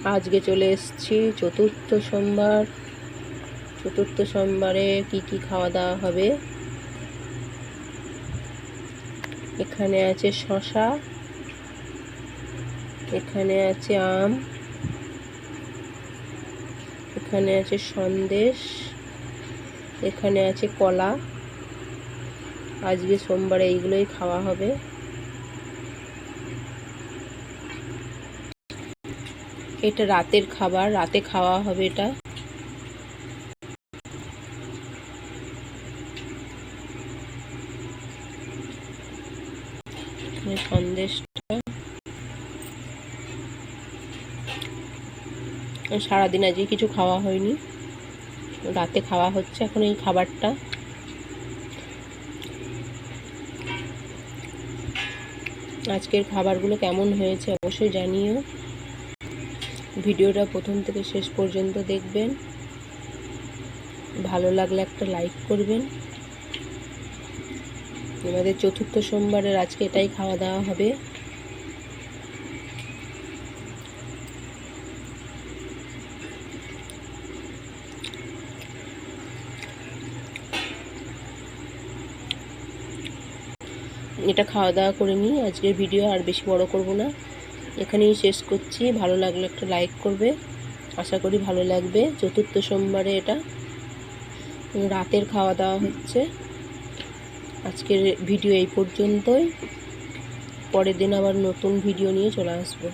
আজকে চলে এসেছি চতুর্থ সোমবার। চতুর্থ সোমবারে কি খাওয়া দাওয়া হবে। এখানে আছে শসা, এখানে আছে আম, এখানে আছে সন্দেশ, এখানে আছে কলা। আজকে সোমবারে এইগুলোই খাওয়া হবে। এটা রাতের খাবার, রাতে খাওয়া হবে এটা। সন্দেশটা সারাদিন আজকে কিছু খাওয়া হয়নি, রাতে খাওয়া হচ্ছে এখন এই খাবারটা। আজকের খাবারগুলো কেমন হয়েছে অবশ্যই জানিও। ভিডিওটা প্রথম থেকে শেষ পর্যন্ত দেখবেন, ভালো লাগলে একটা লাইক করবেন। আমাদের চতুর্থ সোমবারের আজকে এটাই খাওয়া দাওয়া হবে। এটা খাওয়া দাওয়া করে নিই, আজকের ভিডিও আর বেশি বড় করব না, এখানেই শেষ করছি। ভালো লাগলে একটা লাইক করবে, আশা করি ভালো লাগবে। চতুর্থ সোমবারে এটা রাতের খাওয়া দাওয়া হচ্ছে। আজকের ভিডিও এই পর্যন্তই, পরের দিন আবার নতুন ভিডিও নিয়ে চলে আসবো।